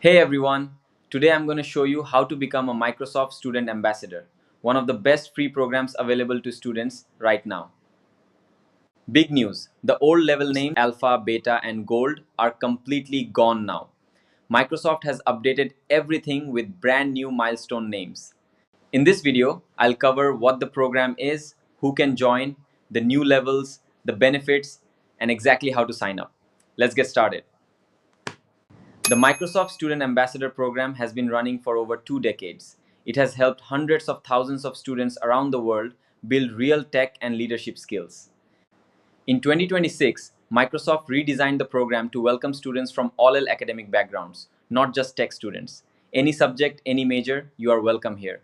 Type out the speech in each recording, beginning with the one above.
Hey everyone, today I'm going to show you how to become a Microsoft Student Ambassador, one of the best free programs available to students right now. Big news, the old level names Alpha, Beta, and Gold are completely gone now. Microsoft has updated everything with brand new milestone names. In this video, I'll cover what the program is, who can join, the new levels, the benefits, and exactly how to sign up. Let's get started. The Microsoft Student Ambassador program has been running for over 2 decades. It has helped hundreds of thousands of students around the world build real tech and leadership skills. In 2026, Microsoft redesigned the program to welcome students from all academic backgrounds, not just tech students. Any subject, any major, you are welcome here.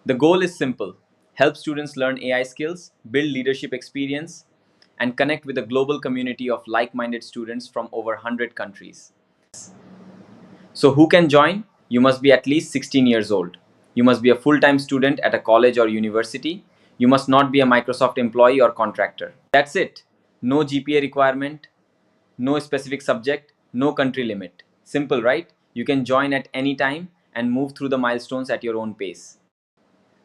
The goal is simple: help students learn AI skills, build leadership experience, and connect with a global community of like minded students from over 100 countries. So, who can join? You must be at least 16 years old. You must be a full time student at a college or university. You must not be a Microsoft employee or contractor. That's it. No GPA requirement, no specific subject, no country limit. Simple, right? You can join at any time and move through the milestones at your own pace.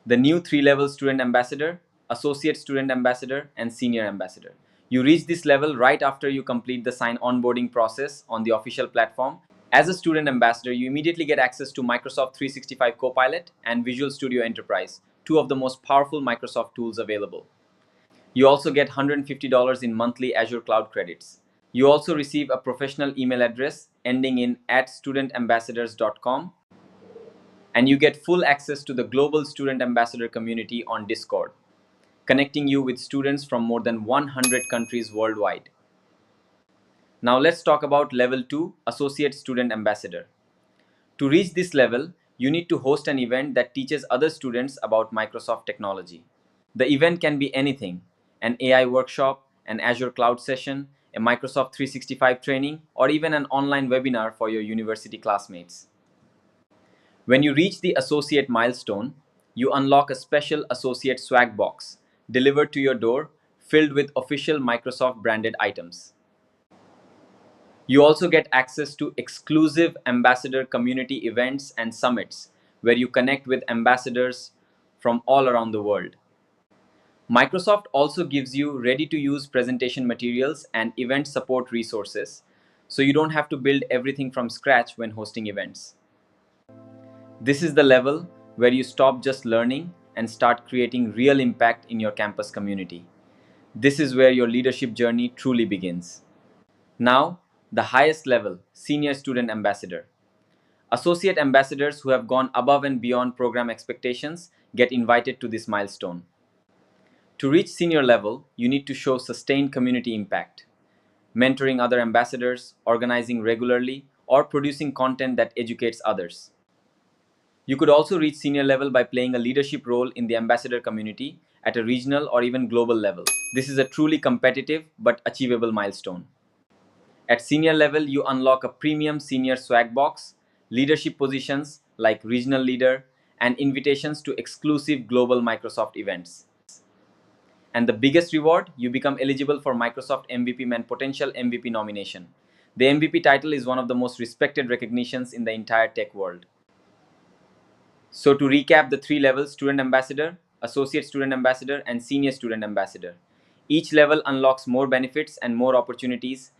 The new three-level student ambassador, associate student ambassador, and senior ambassador. You reach this level right after you complete the sign onboarding process on the official platform. As a student ambassador, you immediately get access to Microsoft 365 Copilot and Visual Studio Enterprise, two of the most powerful Microsoft tools available. You also get $150 in monthly Azure Cloud credits. You also receive a professional email address ending in @studentambassadors.com, and you get full access to the global student ambassador community on Discord, connecting you with students from more than 100 countries worldwide. Now let's talk about level 2, associate student ambassador. To reach this level, you need to host an event that teaches other students about Microsoft technology. The event can be anything: an AI workshop, an Azure cloud session, a Microsoft 365 training, or even an online webinar for your university classmates. When you reach the associate milestone, you unlock a special associate swag box delivered to your door filled with official Microsoft branded items. You also get access to exclusive ambassador community events and summits where you connect with ambassadors from all around the world. Microsoft also gives you ready to use presentation materials and event support resources, so you don't have to build everything from scratch when hosting events. This is the level where you stop just learning and start creating real impact in your campus community. This is where your leadership journey truly begins. Now, the highest level, Senior Student Ambassador. Associate ambassadors who have gone above and beyond program expectations get invited to this milestone. To reach senior level, you need to show sustained community impact, mentoring other ambassadors, organizing regularly, or producing content that educates others. You could also reach senior level by playing a leadership role in the ambassador community at a regional or even global level. This is a truly competitive but achievable milestone. At senior level, you unlock a premium senior swag box, leadership positions like regional leader, and invitations to exclusive global Microsoft events. And the biggest reward, you become eligible for Microsoft MVP and potential MVP nomination. The MVP title is one of the most respected recognitions in the entire tech world. So to recap the three levels: student ambassador, associate student ambassador, and senior student ambassador. Each level unlocks more benefits and more opportunities.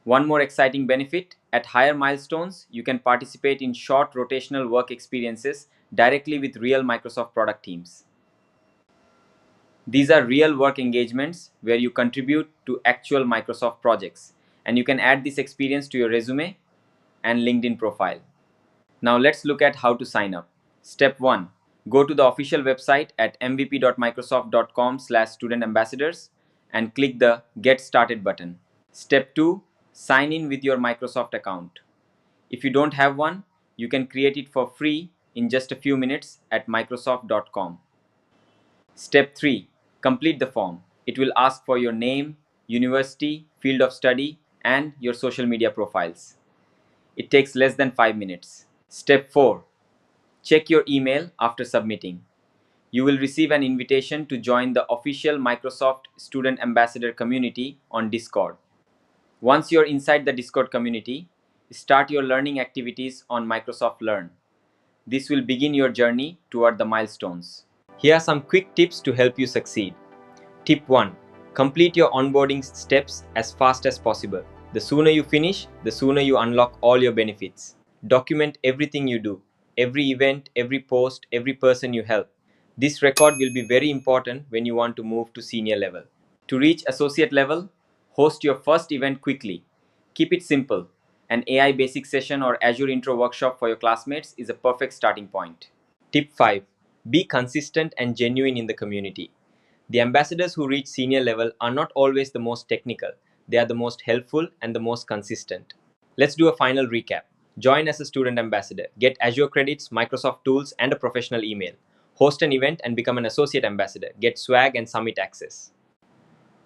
One more exciting benefit: at higher milestones, you can participate in short rotational work experiences directly with real Microsoft product teams. These are real work engagements where you contribute to actual Microsoft projects, and you can add this experience to your resume and LinkedIn profile. Now let's look at how to sign up. Step 1. Go to the official website at mvp.microsoft.com/studentambassadors and click the Get Started button. Step 2. Sign in with your Microsoft account. If you don't have one, you can create it for free in just a few minutes at microsoft.com. Step 3. Complete the form. It will ask for your name, university, field of study, and your social media profiles. It takes less than 5 minutes. Step 4. Check your email after submitting. You will receive an invitation to join the official Microsoft Student Ambassador community on Discord. Once you're inside the Discord community, start your learning activities on Microsoft Learn. This will begin your journey toward the milestones. Here are some quick tips to help you succeed. Tip 1. Complete your onboarding steps as fast as possible. The sooner you finish, the sooner you unlock all your benefits. Document everything you do, every event, every post, every person you help. This record will be very important when you want to move to senior level. To reach associate level, host your first event quickly. Keep it simple. An AI basic session or Azure intro workshop for your classmates is a perfect starting point. Tip 5. Be consistent and genuine in the community. The ambassadors who reach senior level are not always the most technical. They are the most helpful and the most consistent. Let's do a final recap. Join as a student ambassador. Get Azure credits, Microsoft tools, and a professional email. Host an event and become an associate ambassador. Get swag and summit access.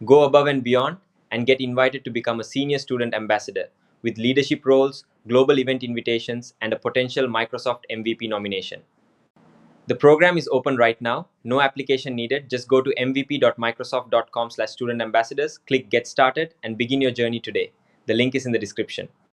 Go above and beyond and get invited to become a senior student ambassador with leadership roles, global event invitations, and a potential Microsoft MVP nomination. The program is open right now. No application needed. Just go to mvp.microsoft.com/studentambassadors, click Get Started, and begin your journey today. The link is in the description.